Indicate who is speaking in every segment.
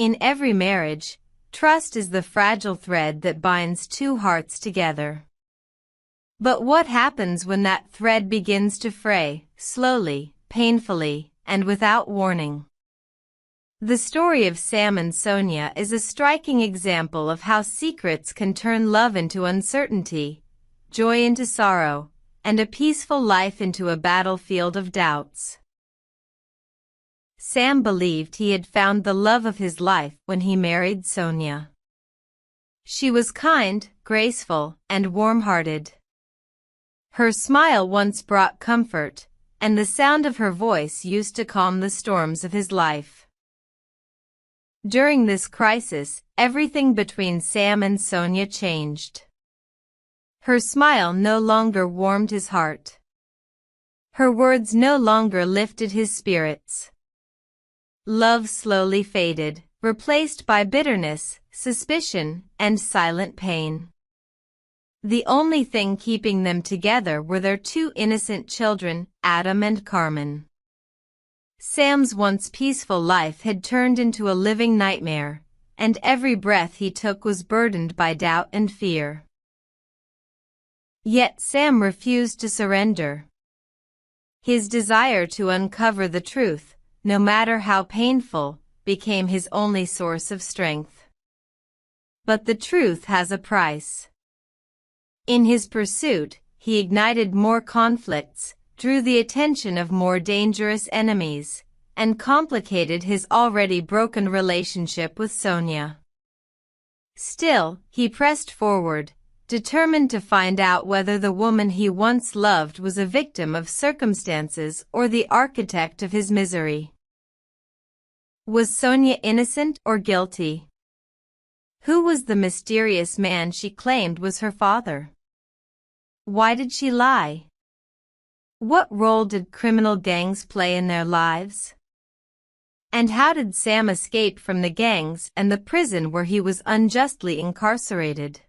Speaker 1: In every marriage, trust is the fragile thread that binds two hearts together. But what happens when that thread begins to fray, slowly, painfully, and without warning? The story of Sam and Sonia is a striking example of how secrets can turn love into uncertainty, joy into sorrow, and a peaceful life into a battlefield of doubts. Sam believed he had found the love of his life when he married Sonia. She was kind, graceful, and warm-hearted. Her smile once brought comfort, and the sound of her voice used to calm the storms of his life. During this crisis, everything between Sam and Sonia changed. Her smile no longer warmed his heart. Her words no longer lifted his spirits. Love slowly faded, replaced by bitterness, suspicion, and silent pain. The only thing keeping them together were their two innocent children, Adam and Carmen. Sam's once peaceful life had turned into a living nightmare, and every breath he took was burdened by doubt and fear. Yet Sam refused to surrender. His desire to uncover the truth, no matter how painful, became his only source of strength. But the truth has a price. In his pursuit, he ignited more conflicts, drew the attention of more dangerous enemies, and complicated his already broken relationship with Sonia. Still, he pressed forward, determined to find out whether the woman he once loved was a victim of circumstances or the architect of his misery. Was Sonia innocent or guilty? Who was the mysterious man she claimed was her father? Why did she lie? What role did criminal gangs play in their lives? And how did Sam escape from the gangs and the prison where he was unjustly incarcerated?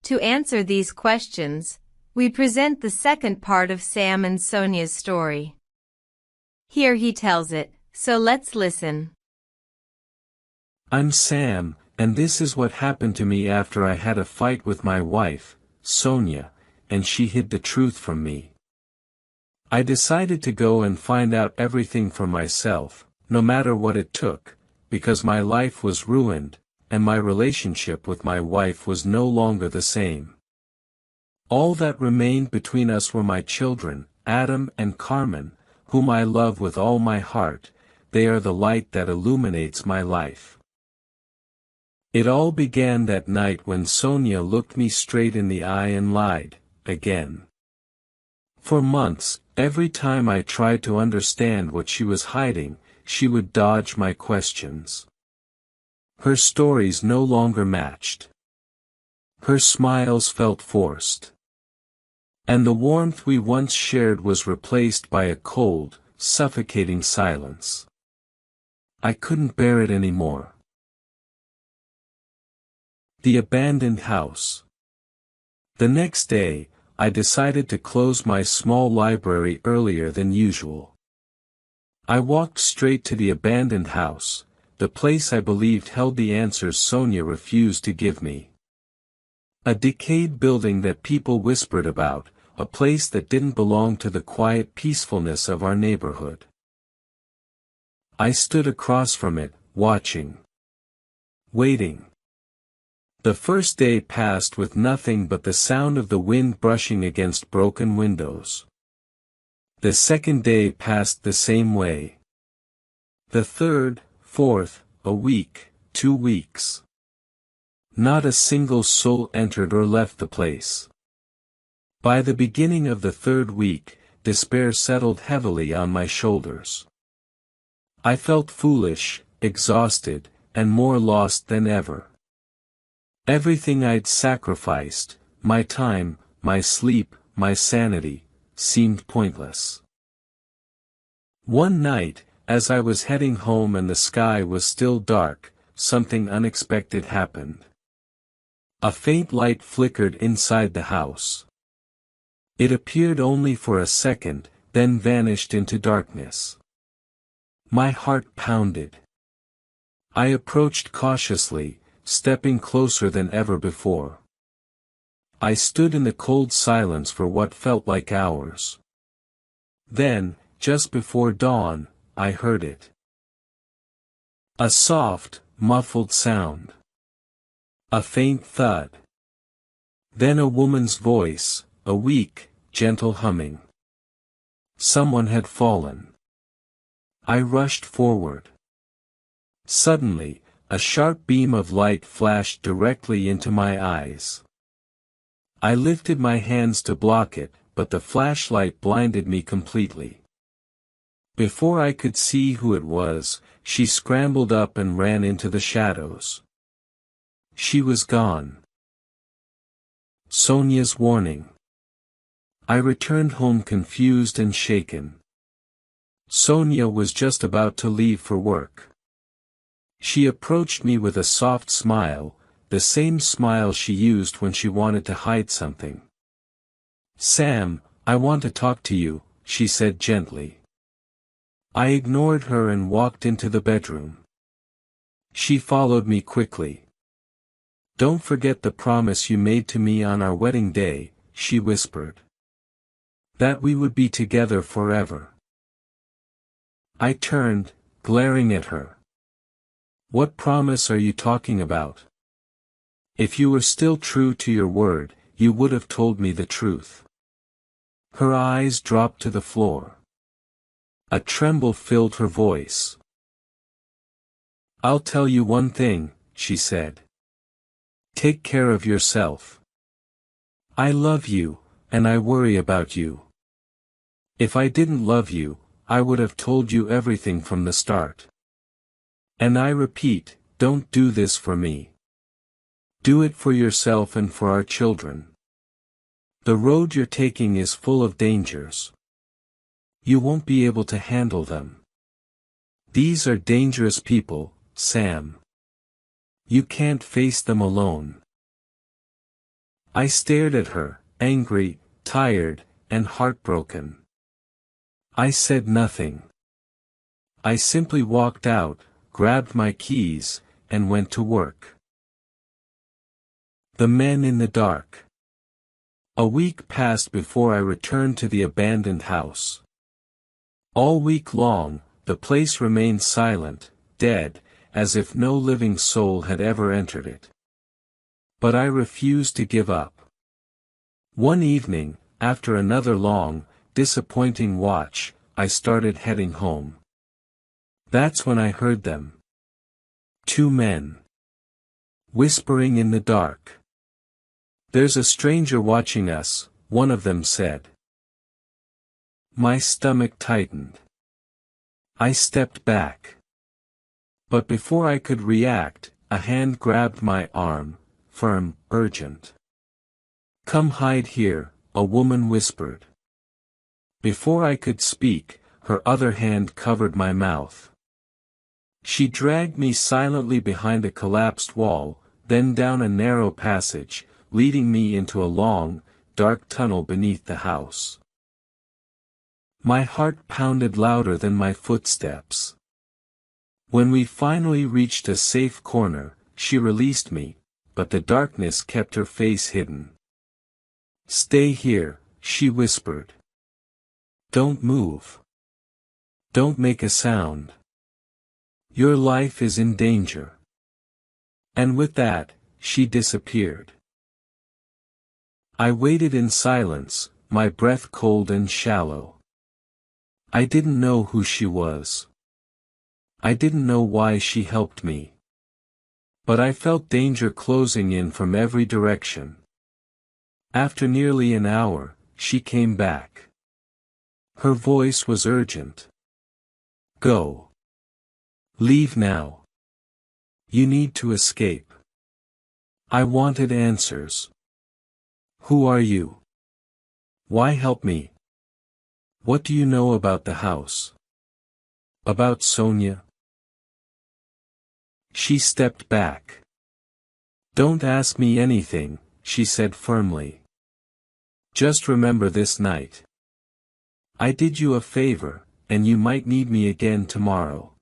Speaker 1: To answer these questions, we present the second part of Sam and Sonia's story. Here he tells it, so let's listen.
Speaker 2: I'm Sam, and this is what happened to me after I had a fight with my wife, Sonia, and she hid the truth from me. I decided to go and find out everything for myself, no matter what it took, because my life was ruined, and my relationship with my wife was no longer the same. All that remained between us were my children, Adam and Carmen, whom I love with all my heart. They are the light that illuminates my life. It all began that night when Sonia looked me straight in the eye and lied, again. For months, every time I tried to understand what she was hiding, she would dodge my questions. Her stories no longer matched. Her smiles felt forced. And the warmth we once shared was replaced by a cold, suffocating silence. I couldn't bear it anymore. The abandoned house. The next day, I decided to close my small library earlier than usual. I walked straight to the abandoned house, the place I believed held the answers Sonia refused to give me. A decayed building that people whispered about, a place that didn't belong to the quiet peacefulness of our neighborhood. I stood across from it, watching. Waiting. The first day passed with nothing but the sound of the wind brushing against broken windows. The second day passed the same way. The third, fourth, a week, 2 weeks. Not a single soul entered or left the place. By the beginning of the third week, despair settled heavily on my shoulders. I felt foolish, exhausted, and more lost than ever. Everything I'd sacrificed, my time, my sleep, my sanity, seemed pointless. One night, as I was heading home and the sky was still dark, something unexpected happened. A faint light flickered inside the house. It appeared only for a second, then vanished into darkness. My heart pounded. I approached cautiously, stepping closer than ever before. I stood in the cold silence for what felt like hours. Then, just before dawn, I heard it. A soft, muffled sound. A faint thud. Then a woman's voice, a weak, gentle humming. Someone had fallen. I rushed forward. Suddenly, a sharp beam of light flashed directly into my eyes. I lifted my hands to block it, but the flashlight blinded me completely. Before I could see who it was, she scrambled up and ran into the shadows. She was gone. Sonia's warning. I returned home confused and shaken. Sonia was just about to leave for work. She approached me with a soft smile, the same smile she used when she wanted to hide something. "Sam, I want to talk to you," she said gently. I ignored her and walked into the bedroom. She followed me quickly. "Don't forget the promise you made to me on our wedding day," she whispered. "That we would be together forever." I turned, glaring at her. "What promise are you talking about? If you were still true to your word, you would have told me the truth." Her eyes dropped to the floor. A tremble filled her voice. "I'll tell you one thing," she said. "Take care of yourself. I love you, and I worry about you. If I didn't love you, I would have told you everything from the start. And I repeat, don't do this for me. Do it for yourself and for our children. The road you're taking is full of dangers. You won't be able to handle them. These are dangerous people, Sam. You can't face them alone." I stared at her, angry, tired, and heartbroken. I said nothing. I simply walked out, grabbed my keys, and went to work. The men in the dark. A week passed before I returned to the abandoned house. All week long, the place remained silent, dead, as if no living soul had ever entered it. But I refused to give up. One evening, after another long, disappointing watch, I started heading home. That's when I heard them. Two men. Whispering in the dark. "There's a stranger watching us," one of them said. My stomach tightened. I stepped back. But before I could react, a hand grabbed my arm, firm, urgent. "Come hide here," a woman whispered. Before I could speak, her other hand covered my mouth. She dragged me silently behind a collapsed wall, then down a narrow passage, leading me into a long, dark tunnel beneath the house. My heart pounded louder than my footsteps. When we finally reached a safe corner, she released me, but the darkness kept her face hidden. "Stay here," she whispered. "Don't move. Don't make a sound. Your life is in danger." And with that, she disappeared. I waited in silence, my breath cold and shallow. I didn't know who she was. I didn't know why she helped me. But I felt danger closing in from every direction. After nearly an hour, she came back. Her voice was urgent. "Go. Leave now. You need to escape." I wanted answers. "Who are you? Why help me? What do you know about the house? About Sonia?" She stepped back. "Don't ask me anything," she said firmly. "Just remember this night. I did you a favor, and you might need me again tomorrow.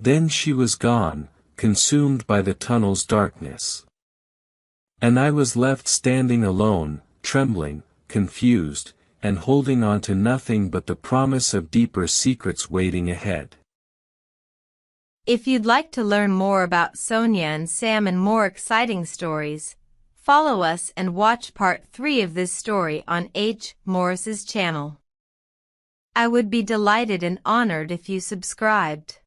Speaker 2: Then she was gone, consumed by the tunnel's darkness. And I was left standing alone, trembling, confused, and holding on to nothing but the promise of deeper secrets waiting ahead.
Speaker 1: If you'd like to learn more about Sonia and Sam and more exciting stories, follow us and watch part 3 of this story on H. Morris's channel. I would be delighted and honored if you subscribed.